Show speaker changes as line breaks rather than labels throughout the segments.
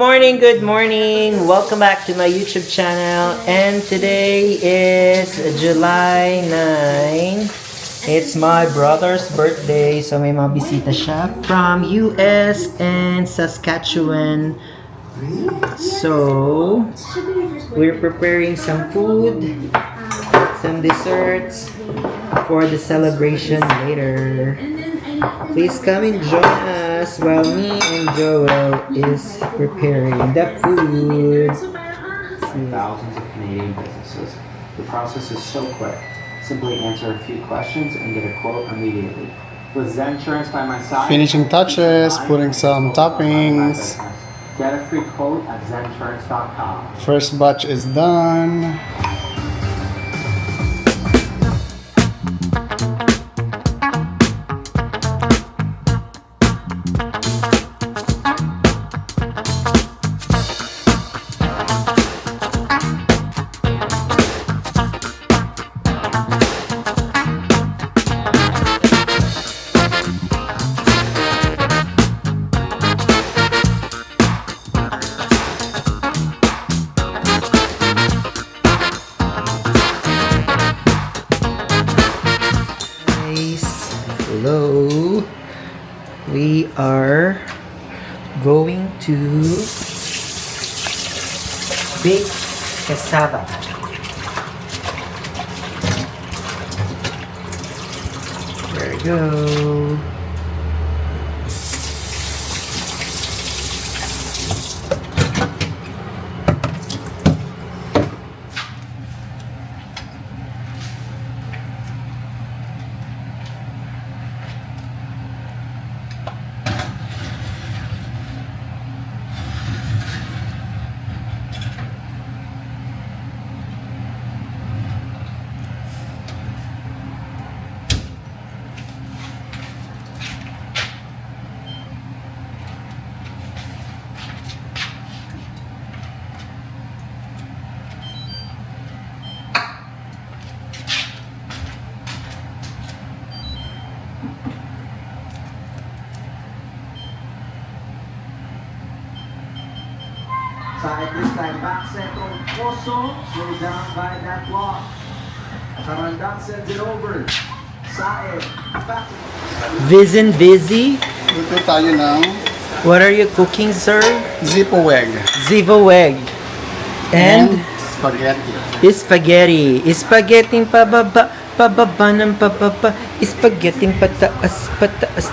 Good morning. Welcome back to my YouTube channel. And today is July 9. It's my brother's birthday. So may mga bisita siya from US and Saskatchewan. So, we're preparing some food, some desserts for the celebration later. Please come and join us while me and Joel is preparing the food.
Thousands of Canadian businesses. The process is so quick. Simply answer a few questions and get a quote immediately. With Zen Insurance by my side,
Finishing touches, putting some toppings.
Get a free quote at zeninsurance.com.
First batch is done.
Hello. We are going to bake cassava. There we go.
Side this time, back second, Poso, slow down by that block. Sarandak sends it over. Side, back.
Busy.
Dito tayo ng
What are you cooking, sir?
zipoweg
Zivoweg. And
spaghetti.
Spaghetti pababa ng pababa. Spaghetti pataas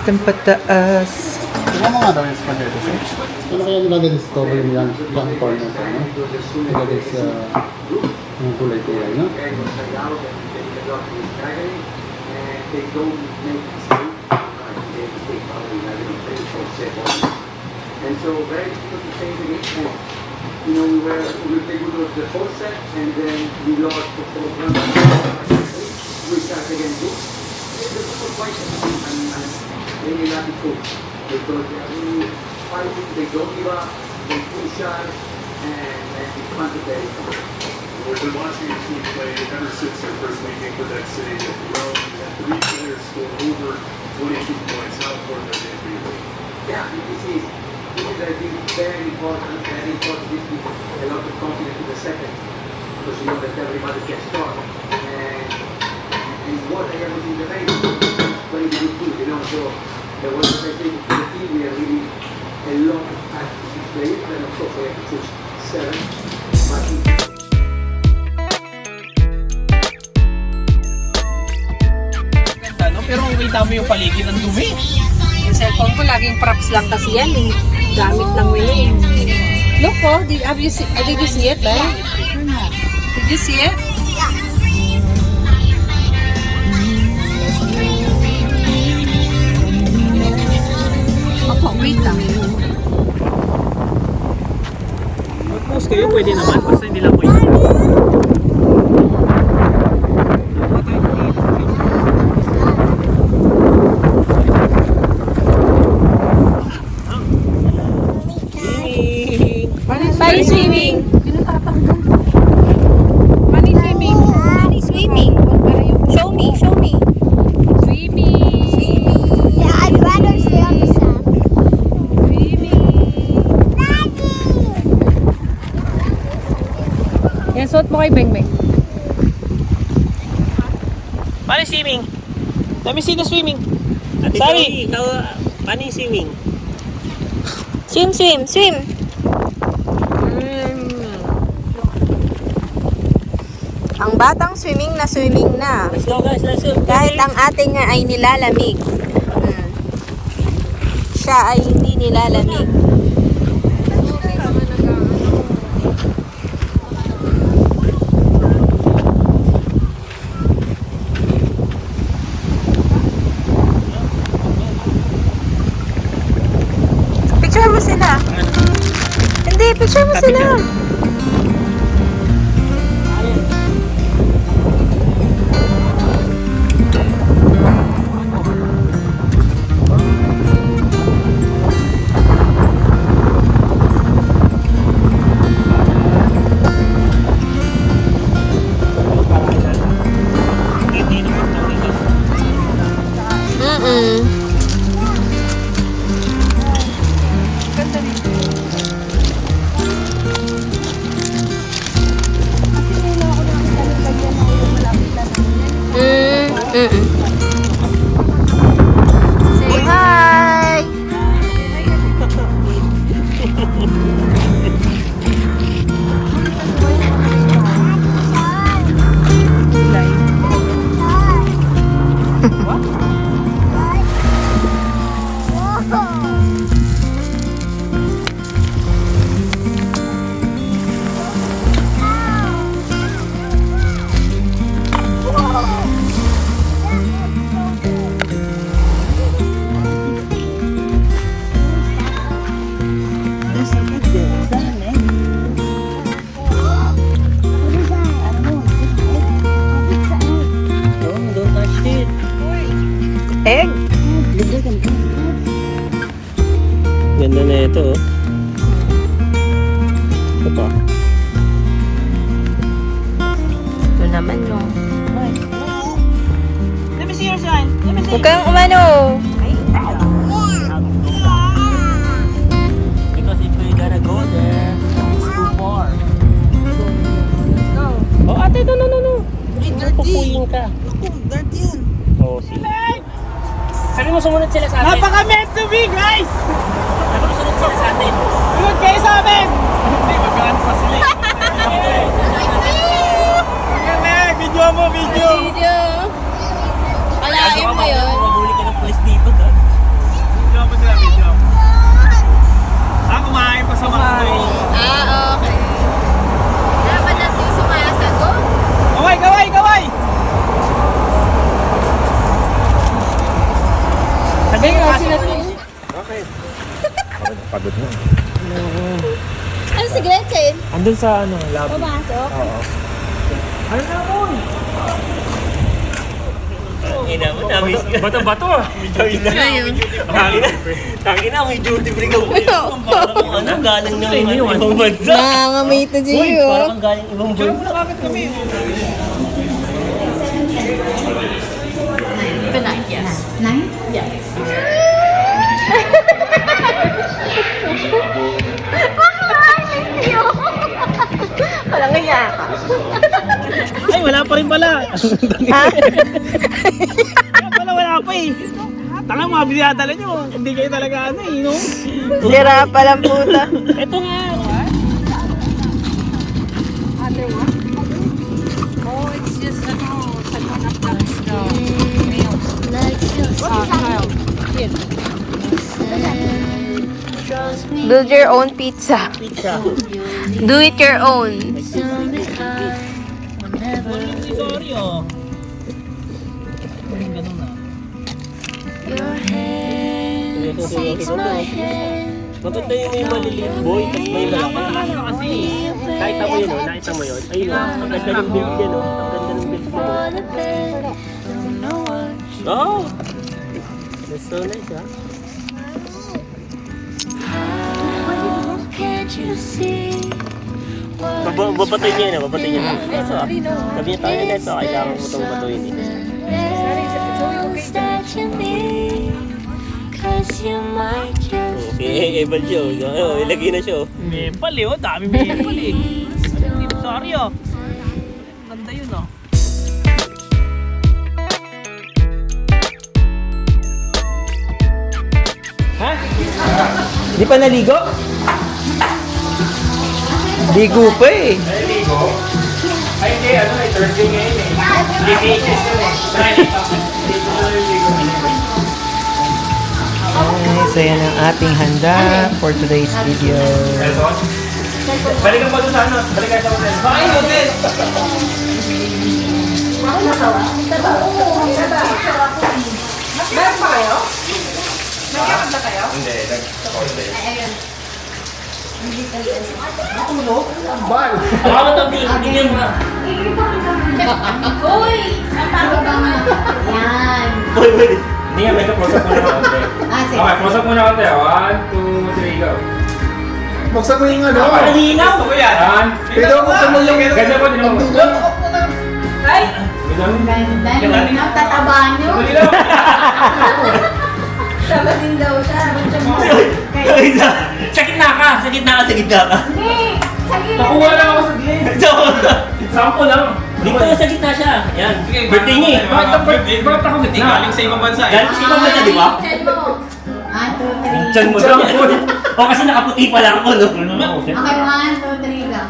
ng pataas.
Tignan mo nga daw yung spaghetti, sir. Ano kaya nilagay sa stove yung young corn na ito, no? Nilagay sa yung kulay-kulay, no?
And so very difficult to change the game. You know, we played with the whole set and then we lost the fourth round. We start again. This is a question and maybe not the coach because they are really fighting, they don't give up, they push hard and it's fun to play.
We've been watching your team play ever since their first meeting with that city. You know, three players scored over 22 points. How important are they for you?
Yeah, this is I think very important. This gives a lot of confidence in the second because you know that everybody can score and what I have in the race, very good too, you know. So the way that I say to the team, we are really a lot of practice to play, and of course I have to choose 7.
Pero kita mo yung paligid ng dumi.
Yung cellphone ko, laging props lang kasi yan eh. Gamit lang nila eh. Look oh, did you see it? Did you see it? Opo, wait lang.
Mag-post kayo, pwede naman. Basta hindi lang po yun.
Paano swimming? Paano swimming? Swimming. Show me. Swimming.
Yeah, I'd rather stay on the sand.
Swimming.
Daddy!
suot mo kay Beng Beng.
Paano yung swimming? Let me see the swimming. Sorry. Ikaw, paano yung swimming?
Swim, swim, swim. Ang batang swimming na.
Let's go guys, let's go.
Kahit ang ating nga ay nilalamig. Siya ay hindi nilalamig. Picture mo sila. Hindi, picture mo sila. Say hi!
Don't touch it.
Egg?
Ganda na ito oh. Ito pa.
Ito naman no.
Let me see your sign. Let me
Huwag kang umano.
Because if we gotta go there, it's too far. Oh, ate, no. Pupuyin ka.
Dirty yan.
Oh, sige. Sabi mo sumunod sila sa atin. Napaka meant to be, guys! Sabi mo sunod sila sa atin. Sunod kayo sa amin! Hindi, magkaan pa sila. Maganda, video mo, video!
Video. Alain mo yun.
Mahuli ka ng place dito, ha? Video mo sila, video. Kumain pa sa mga.
Okay. Dapat natin sumasagot.
Gaway! Sabi mo kasi
Pagod na.
Ano si Gretchen?
andun sa lobby.
Pumasok?
Ano na mo? Ina mo, na-miss ka. Bato. Tangina, may duty free ka. Parang galing ng ibang bansa.
Nangangamita siya
Uy,
yun.
parang galing ibang bansa.
Walang kaya ka.
Ay, wala pa rin pala.
Ha?
Wala pa eh. Tanga mga binadala nyo. Hindi kayo talaga no?
Sira pa lang puta.
Ito nga.
Oh, it's just sa mga props daw.
Build your own pizza. Do it your own.
Sorry oh. Ganun na. Maganda yung may maliliit boy, tapos may malaki. Kasi, nakita mo yun, nakita mo yun. Ayun, ang ganda ng build yan, ang ganda ng build yan. Oh! That's so nice, ha? Babatuin niya yun, babatuin niya. Sabi niya tayo na ito, kailangan mo itong batuin eh. Okay, ebal siya. Ilagay na siya. Mepal eh, dami mepal eh. Sorry oh.
Ganda yun ah.
Ha? Di pa naligo? Ligo pa eh.
Ay, hindi, ano eh, Thursday ngayon eh. Vacations yun eh. Friday pa. Dito na yung ligo.
Okay, so yan ang ating handa for today's video.
Balikan pa doon sa ano, balikan sa hotel. Baka yung hotel!
Meron pa kayo? Nagkakad na kayo?
Hindi, nag-hotel.
Bal!
Baka matang bigyan mo na.
Uy! Ang pagod naman. Yan.
Hindi nga, may ka-close up muna konti.
Sige.
Okay, close up muna konti. 1, 2, 3, go.
Buksan mo yung ano.
Malinaw! Gusto ko yan.
Pero buksan mo yung...
Ganda po, din mo.
Ay!
Ganda yun. Natataba nyo.
Malinaw!
Taba din daw siya.
Sa gitna ka! Sa gitna ka! Sa gitna ka!
Hindi! Sa gilid.
Nakuha lang ako sa gilid. Sampo lang. Dito sa gitna siya. Yan. Birthday niya eh. Bakit ako birthday? Galing sa ibang bansa eh. Galing sa ibang bansa, di ba?
Chan mo. 1, 2, 3.
Diyan mo lang. O kasi nakaputi pa lang ako, no?
Okay, 1, 2, 3 ka.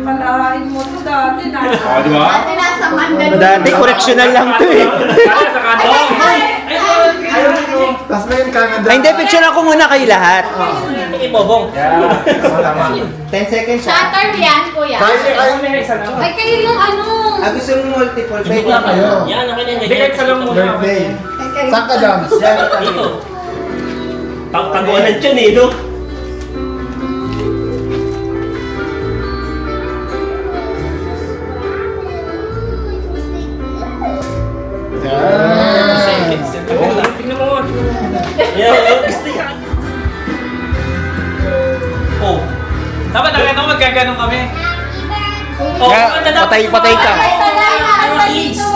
Palahain mo to dati na.
O, di ba?
Dati nasa Mandaluyong.
Dati correctional lang to eh.
Kaya sa kanto.
Tapos na yung Canada.
Ay, hindi, picture ako muna kayo lahat.
Hindi bobong. Yan. Tama.
10 seconds siya.
Shutter yan, kuya. Ay, kayo yung ano.
Ah, gusto mo multiple?
Hindi ka kayo.
Yan, okay na yan. Hindi, kahit sa lang muna.
Birthday.
Ay, kayo.
Saan ka, Dams?
Dito. Taguan ng tiyan eh, no? Tingnan mo. Yan, gusto yan. Oh. Dapat nakita ko magkaganon kami. Oh,
Patay ka.
Ay, talay na. Ang balik to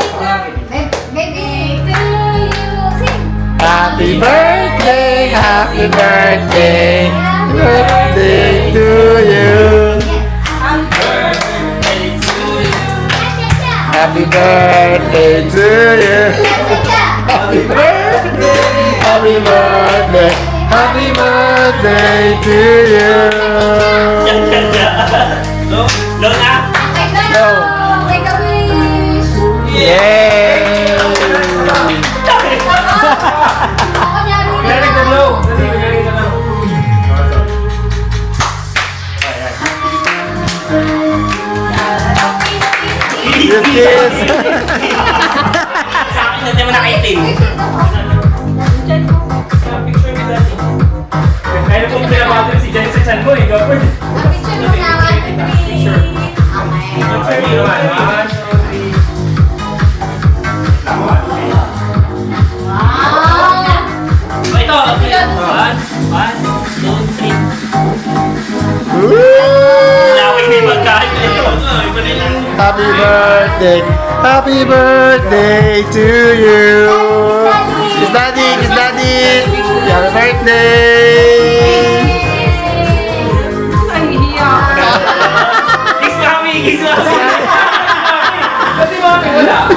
it. Baby, to you. Sing.
Happy birthday, happy birthday, birthday to you. Happy birthday to you. Happy birthday, happy birthday, happy birthday to you.
Lola!
Make a wish.
Yay!
Ako nyari na.
Kunyari ka blow! Kunyari ka lang.
Yes, yes.
Sa akin na naman nakaitim. Picture mo dati. Kaya na po pinabato si Jenny sa chan mo eh. Gawin.
Picture mo na. 1, 2, 3. Okay.
Picture mo naman. 1, 2, 3. Tama.
Wow.
Ito. 1, 2, 3. Laway na yung magkain. Iba na lang.
Happy birthday, happy birthday to you. Kiss daddy, kiss daddy. Happy birthday.
Ay, hiya.
Kiss kami! Kiss kami! Kasi mami wala.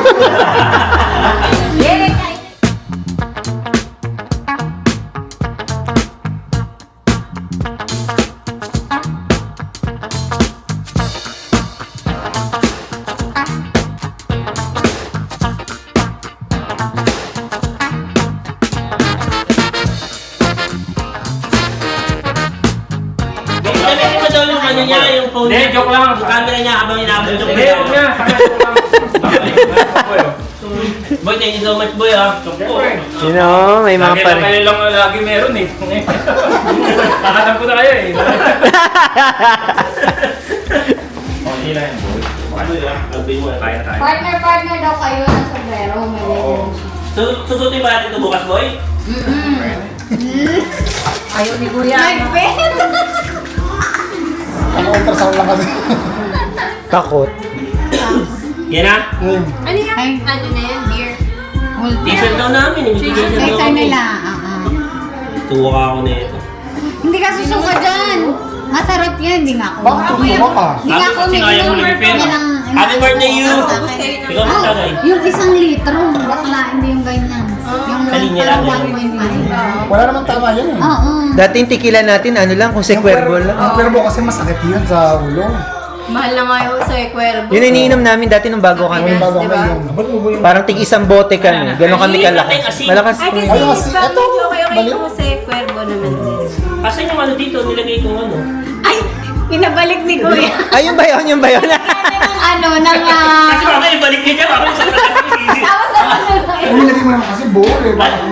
Gamitin mo daw yung ano niya, yung phone niya. Hindi, joke lang. Yung camera niya habang inabot yung video. Hindi, huwag niya. Boy, thank you so much, boy, ha.
You know, may mga pare.
Lagi lang lagi meron, eh. Kakatam ko na kayo, eh. Okay lang yan, boy. Ano yan? Albi mo, kaya na tayo.
Partner daw kayo ng sombrero. May legend.
Susutin ba natin ito bukas, boy?
Ayaw ni Kuya.
Nag-bet.
Ako ultrasound lang kasi.
Takot.
Yan na.
Ano yan? Ano na yan? Beer.
T-shirt daw namin, eh. Bigay siya daw
Kaysa
kami.
nila.
Tuwa ako na ito.
Hindi ka susuka dyan. Masarap yan. Hindi nga ako.
Bakit susuka ka?
Hindi nga ako
Kasi kaya mo lumipin.
Yan ang
Happy birthday, you!
Ubus kayo ng...
Ikaw ang tagay.
Yung 1 litro, bakla, hindi yung ganyan. Yung
Sa linya lang,
parang
yun.
1.5.
Wala naman tama yan eh.
Oo.
Dati yung tequila natin, ano lang, kung si Cuervo lang.
Ang Cuervo kasi masakit yun sa ulo.
Mahal na nga yung sa Cuervo.
Yun ang iniinom namin dati nung bago kami.
Bago
Diba?
kayo.
Parang tig isang bote kami. Ganon kami kalakas. Malakas.
Ay, kasi
Ay, kasi
bakit
ito,
okay
balik.
ko sa Cuervo naman din.
Asan yung ano dito? Nilagay kong ano?
Ay! Pinabalik ni Kuya.
Ay, yung ba yun? Yung ba yun?
Ano, nang...
Kasi mamaya ibalik niya dyan. Parang sa isip.
Ay, nilagay mo naman kasi buhol eh.
Parang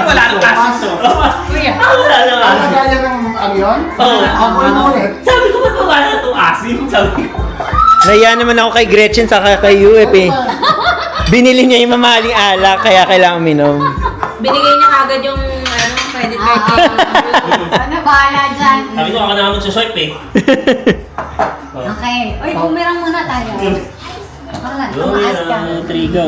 wala nang asis. Kuya. Wala nang
Ano
asis.
gaya ng ano yun?
Oo.
Ako yung ulit.
Sabi ko, ba't wala na itong asim? Sabi ko.
Naiya naman ako kay Gretchen saka kay UF eh. Binili niya yung mamahaling alak, kaya kailangan uminom.
Binigay niya kagad yung ano, credit card.
Ano, bahala dyan.
Sabi ko, ako na magsuswipe eh.
Okay. Uy, bumirang muna tayo. Wala, tumaas ka.
Trigo.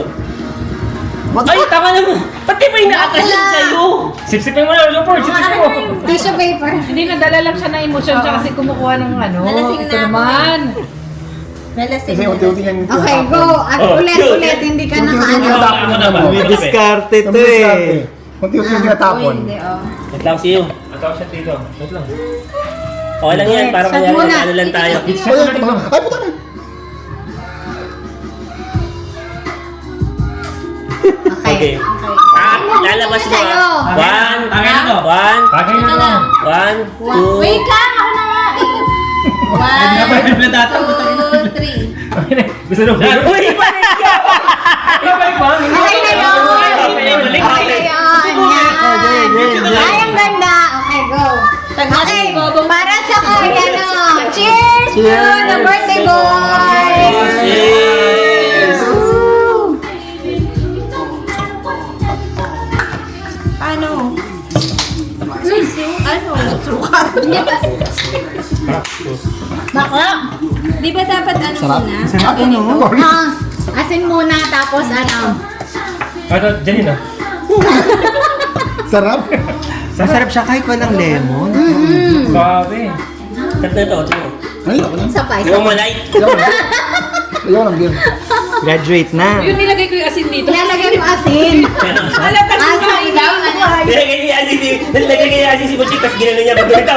Ay, tama na mo. Pati pa yung na-attraction sa'yo. Sipsipin mo na, Lopor. Sipsipin mo.
Tissue paper.
Hindi, nadala lang siya na emosyon siya kasi kumukuha ng ano. Nalasing na naman. Nalasing
Kasi unti-unti yan yung
Okay,
tinatapon.
go. At ulit-ulit, hindi ka
Unti-unti
nakaano.
tinatapon na mo.
May diskarte
Ang
to
diskarte.
eh.
Unti-unti yung tinatapon.
Hindi, oh.
Wait lang siyo. Okay lang yan, parang
Shot
kaya
muna.
ano lang tayo.
Ay, puta na.
Okay.
Okay. Lalabas mo
Sa'yo.
ah. One, two.
Wait lang, ako na nga. 1, 2, 3.
Gusto nyo? Uy, balik ka! Ibalik ba?
Okay na yun. Okay na yun. Yan. Ay, ang ganda. Okay, go. Okay, para sa kay ano. Cheers to the birthday boy.
Cheers!
Ano? Ano? Sukat niya.
Bakla.
Di ba dapat ano muna?
Asin muna, tapos ano.
Sarap.
Masarap siya kahit walang lemon.
Cut na ito, ito.
Ay, ako lang.
Isa pa, isa
Yung
pa.
malay.
Ayaw ng beer.
Graduate na.
Yung nilagay ko yung asin dito.
Ilalagay mo asin. Asa ilaw na niya.
Nilagay niya asin si Butchik, tapos ginano niya pag ito.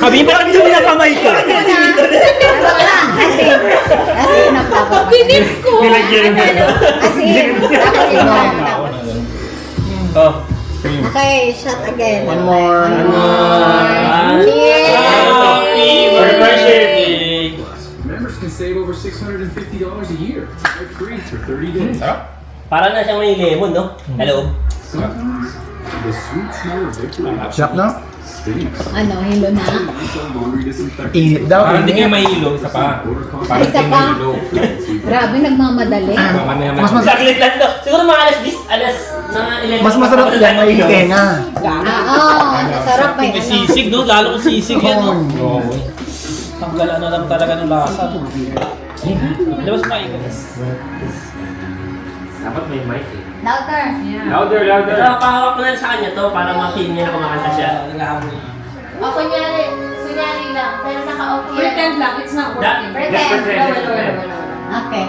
Sabi niya, parang hindi na kamay ko.
Asin. Asin ang tapos.
Pinip ko.
Nilagyan niya.
Asin. Tapos ito.
Oh.
Okay, shot again.
One more.
Cheers.
Happy birthday!
Members can save over $650 a year. Try free for 30 days.
Para na siyang may lemon, no? Hello?
The sweet smell of victory.
Sarap na.
Ano, hilo na?
Laundry disinfectant.
Init daw.
Hindi kayo
Init.
mahilo, isa pa. Parang
Isa
kayo
pa.
mahilo.
Grabe, nagmamadali.
Mas masarap.
Saglit lang to. Siguro mga alas na 11.
Mas masarap yan, may tenga.
Oo, masarap may ano.
Sisig, no? Lalo kung sisig yan, no?
Oo.
Tanggal ano lang talaga ng lasa. Labas pa ikaw.
Dapat may mic eh.
Louder.
Louder, louder.
Ito, pahawak ko na sa kanya to para ma-feel niya na kumakanta siya.
O, kunyari lang, pero naka-off yan.
Pretend lang, it's not working.
Pretend. Okay.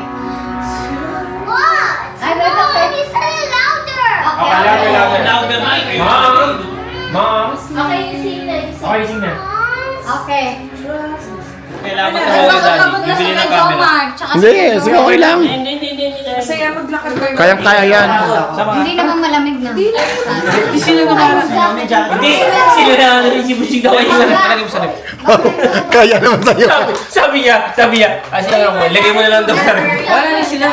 What? Ay, wait, okay. Say louder. Okay, okay.
Louder mic. Mom! Mom!
Okay, you sing na.
Okay, sing na.
Okay.
Kailangan mo tayo, Daddy. Bibili ng camera.
Hindi, sige, okay lang.
Hindi.
Masaya maglakad kayo.
Kayang-kaya yan.
Hindi naman malamig na.
Hindi sila naman.
Hindi, sila na si Butchik daw kayo.
Talagay mo sa lip.
Kaya naman sa'yo.
Sabi niya. Kasi ano mo, lagay mo na lang daw sa lip. Wala na sila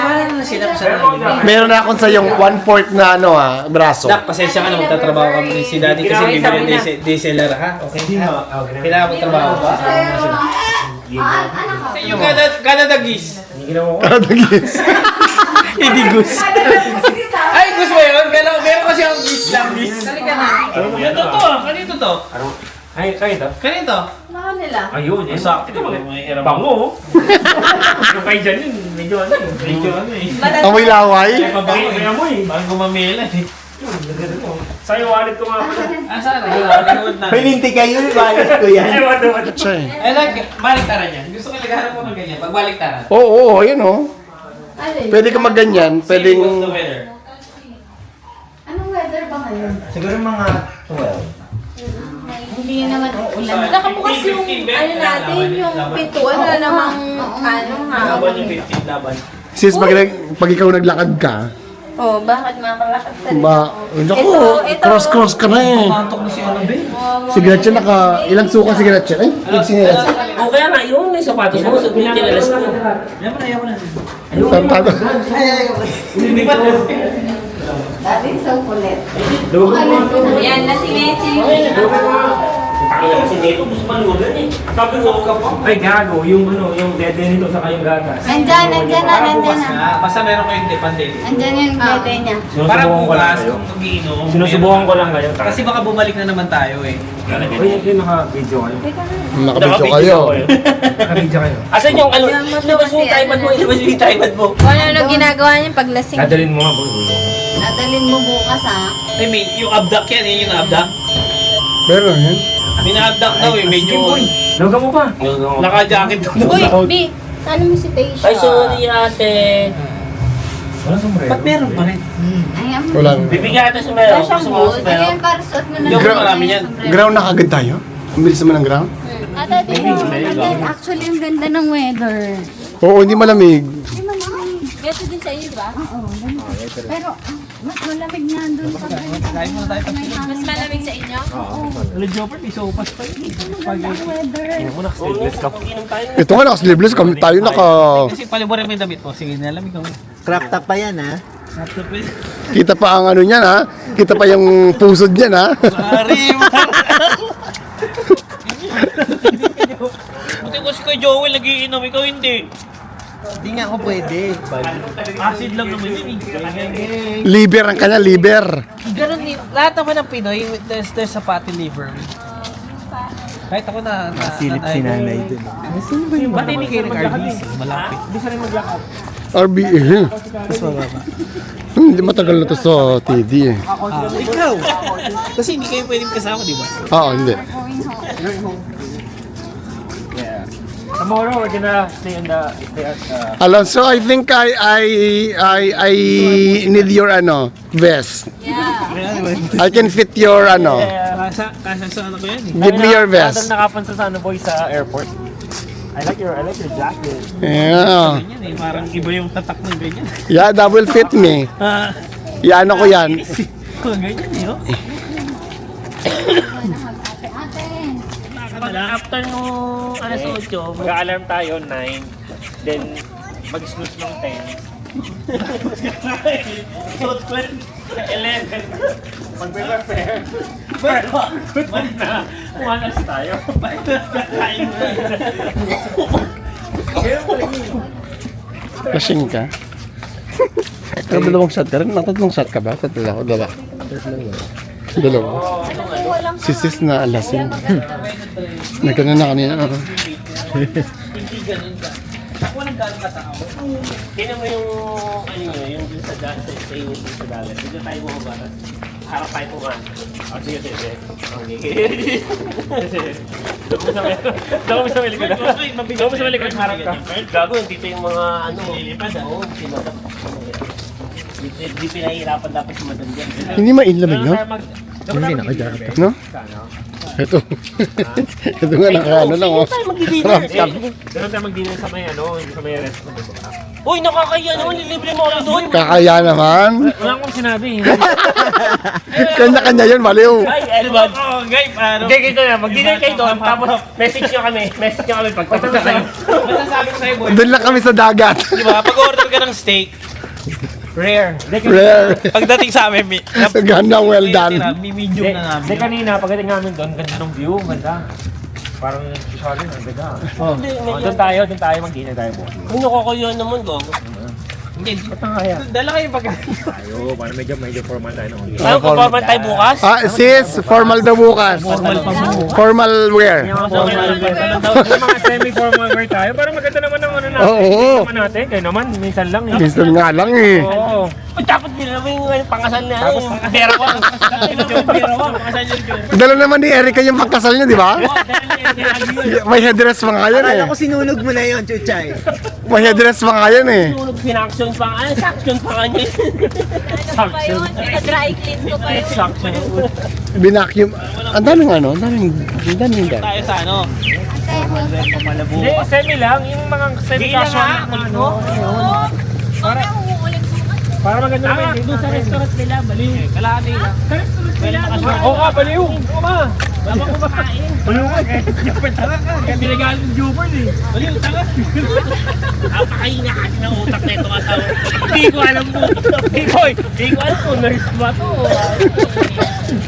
sa lip.
Meron na akong sa'yong 1/4 na ano braso.
Nak, pasensya ka na magtatrabaho kami si Daddy kasi bibili ng DSLR, ha? Okay? Kailangan magtrabaho ba? Yung Canada Geese.
Kadagis.
Hindi Goose. Ay, Goose ba yun? Meron kasi ang Geese lang, Geese. Halika na. Ito to, kanito to? Ay, kanito? Kanito?
Baka nila.
Ayun, eh, sakto. Bango. Yung kay dyan yun, medyo ano eh.
Amoy laway.
Kaya pabango, may amoy. Bago mamela eh. Yun, lagyan mo.
Sa'yo, wallet ko nga pala.
Asan? Ayun, na.
Pilinti kayo, wallet ko yan.
Ay, wala.
Siya eh.
Eh, baliktaran yan. Gusto ko naghahanap ko ng ganyan. Pag baliktaran.
Oo, ayun oh. Pwede ka magganyan, pwedeng...
What's the weather?
Anong weather ba ngayon?
Siguro mga 12.
Hindi naman ulan.
Nakabukas yung ano natin, yung pintuan na namang ano nga.
Laban yung 15 laban.
Sis, pag ikaw naglakad ka,
Oh, bakit makalakad ka rin?
naku,
Ito.
cross-cross ka na eh.
Pantok na si ano, Ben.
Si Gretchen ilang suka si Gretchen? Ay, nagsinelas.
O kaya nga, yung may sapatos mo, so pinikilalas ko.
Yaman na.
Tantado.
That is so kulit.
Yan, nasi Messi.
Kasi nito, gusto malugan eh. Sabi ko, ay gago, yung ano, yung dede nito sa kayong gatas.
Nandyan na.
Basta meron kayong pandemic.
Andyan yung bebe niya.
Para
Sinusubukan ko lang
bukas,
kayo.
kung mag-iinom.
Sinusubukan ko lang kayo.
Kasi baka bumalik na naman tayo eh.
Uy, yung naka-video kayo.
Nakabidyo kayo.
Naka-video kayo. Asan yung ano, ilabas mo yung timepad mo, ilabas mo yung timepad mo.
Kung ano ginagawa niya pag lasing.
Dadalhin mo nga, boy.
Dadalhin mo bukas ha.
I mean, yung abduct yan, yun yung abduct.
Pero yan.
Bina-abduct daw eh, medyo...
Loga mo pa.
Naka-jacket daw.
Uy, B, ano mo si Taysha?
Ay, sorry ate. Walang sombrero.
Ba't meron pa rin?
Ayan.
Wala.
Bibigyan kita sa sombrero. Gusto mo sa sombrero?
Ayan, para suot mo na
Yung
lang
marami
yung
yan.
sombrero.
Ground na kagad tayo? Ang bilis naman ng ground?
Ate, tingnan. Actually, ang ganda ng weather.
Oo, hindi malamig.
Ito din sa iyo, di ba? Oo, pero mas malamig nga doon sa
Kain muna tayo.
Mas malamig sa inyo?
Jopper, isopas pa yun.
weather.
Ito nga naka-sleeveless kami. Tayo
Kasi paliburin mo yung damit mo. Sige, nalamig kami.
Crop top pa yan, ha?
Kita pa ang ano niyan ha. Kita pa yung pusod niyan ha.
Buti ko si Kuya Joel nagiinom, ikaw hindi.
Hindi nga ako pwede.
Acid lang naman yun eh.
Liver ang kanya, liver.
Ganun din. Lahat naman ng Pinoy, there's a fatty liver. Kahit ako na...
Silip si nanay dun.
Ba't hindi kayo nag-RBC? Malapit.
Hindi sa rin mag-lockout.
RBE. Hindi matagal na to sa TD eh.
Ikaw! Kasi hindi kayo pwedeng kasama, di ba?
Oo, hindi.
Tomorrow, we're gonna stay at
Alonso, I think I need your vest.
Yeah.
I can fit your
Kasa sa ano ko yan eh.
Give me your vest.
nakapansa sa ano boy sa airport. I like your jacket.
Yeah.
Ganyan eh, parang iba yung tatak ng ganyan.
Yeah, that will fit me. Yan ko yan.
Ganyan eh, oh.
After nung alas 8, mag-alarm tayo 9. Then mag-snooze ng 10. So 12, 11. Magbe-prepare. Good na. Umalas tayo.
Kasing ka. Pero dalawang shot ka rin. Tatlong shot ka ba? Tatlo. Dalawa. Dalawa. Si sis na alasing. Nagkano na kanina.
Hindi ganun ka. Walang ganun katao.
Tingnan mo yung ano nyo, yung dun sa inyo dun sa dagat. Dito tayo bumabaras. Harap tayo puman. O sige. Daw mo sa may likod. Daw mo sa may likod, harap ka. Gago, dito yung mga ano. Lilipad ah. Di pinahihirapan dapat si Madam dyan.
Hindi mainlamig, no?
Hindi na kaya.
No? Ito. Ito nga nakaano lang, oh.
Doon tayo mag-dinner sa may ano, sa may restaurant. Uy, nakakaya naman, lilibre mo kami doon.
Kakaya naman.
Wala akong sinabi.
Kanya-kanya yun, maliw.
Ay, Elbad.
Oo, guy, paano?
Okay, ganito na. Mag-dinner kayo doon, tapos message nyo kami. Message nyo kami pagpapos na kayo.
Masasabi ko sa'yo, boy.
Doon lang kami sa dagat.
Di ba? Pag-order ka ng steak, rare.
Rare.
Pagdating sa amin,
Ganda, well done.
medium na namin.
Hindi kanina, pagdating namin doon, ganda ng view, ganda. Parang sorry, ang ganda. Doon tayo mag-dinner tayo po.
Kung nakakayan naman, gago. Hindi,
Ba't ang kaya?
dala kayo pagkain.
Tayo, parang medyo formal tayo nung
Tayo, performance tayo bukas?
Sis, formal daw bukas. Formal wear.
Yung mga semi-formal wear tayo, parang maganda naman ang ano
Oo.
naman natin, kayo naman, minsan lang eh.
Minsan nga lang eh.
Oo. Dapat din naman yung pangasal na ano, yung berawang. Berawang, pangasal yung joke.
Dala naman ni Erica yung pagkasal niya, di ba? May headdress pa nga yan eh.
Akala ko sinunog mo na yun, Chuchay.
May headdress pa nga yan eh.
Tulog sinactions pa nga, saction pa nga niya. Saction.
Dry clean ko pa yun.
Saction.
Binacuum. Ang daming ano, ang daming dyan.
Tayo sa ano? Hindi, semi lang, yung mga semi-casual na ano. Para maganda naman, doon sa restaurant nila, baliw. Kalahati lang. Sa restaurant nila, oo nga, baliw. Oo nga. Tama kumakain. Baliw ka, Jupert, tanga ka. Kaya binagalit yung Jupert eh. Baliw, tanga. Napakahinga kasi ng utak na itong asawa. Hindi ko alam po. Hindi ko alam po, nurse ba to?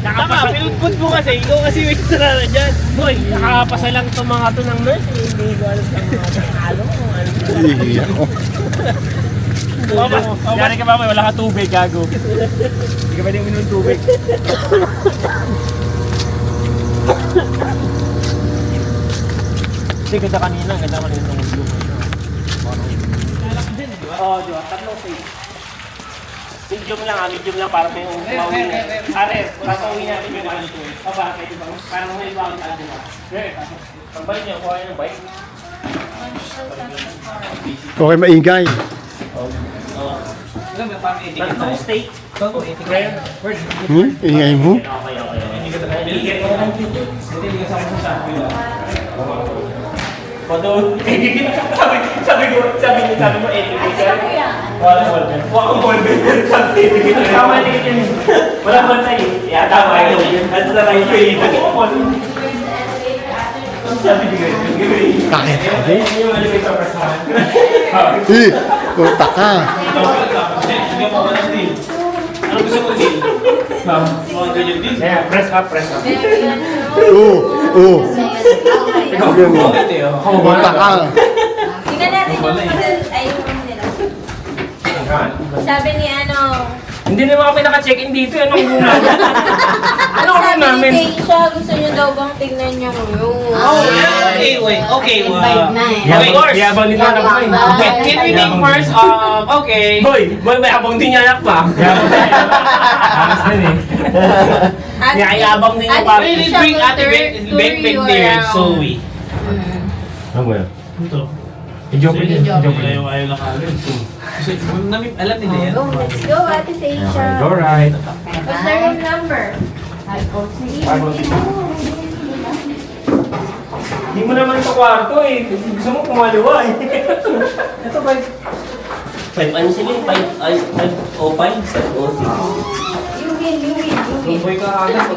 Tama, pinutput mo kasi. Ikaw kasi may sara na dyan. Boy, nakakapasa lang itong mga to ng nurse. Hindi ko alam sa mga ano mo.
Iya.
Yari ka ba, wala ka tubig, gago. Hindi ka pwedeng uminom tubig. Hindi, ganda kanina ng ulo. Oo, di ba? Tatlong stage. Medium lang para may mauwi na. Are, papauwi natin yung ano to. O bakit, di ba? Parang may bawang tayo, di ba? Pagbalik niyo, kuha yung bike.
Okay, maingay.
Tatlong state.
Ingay mo?
Sabi mo, wala ballpen. Walang ballpen. Tama na yun. Walang ballpen yun. Yeah, tama yun. That's the right way. Sabi ni Gawin.
Bakit?
Yung alibay sa prasahan.
Puta ka.
Ano gusto mo din? Yeah, press up.
Oo. Puta ka.
Tingnan natin yung nila. Sabi ni ano,
Hindi naman kami naka-check-in dito. Anong room namin? Anong room
sabi
namin?
ni Keisha, gusto niyo daw bang tingnan niyo yung
Okay,
invite na eh.
Yeah, of course. Yabang nito anak ko eh.
Can we think first? Okay.
Boy, may abang din niya anak pa. Yabang din. Amas din eh. Yayabang din yung pare.
Let's bring Ate Beck there, so we.
Ano ba yan? Ito. I-joke din.
Ayaw na kagad. Kasi alam nila yan.
Let's go, Ate Keisha.
Go right.
What's the room number?
Hindi mo naman sa kwarto eh. Gusto mo kumaliwa eh. Ito ba?
5 ano sila? 5 o 5? 5 o 6?
You win.
Boy ka agad.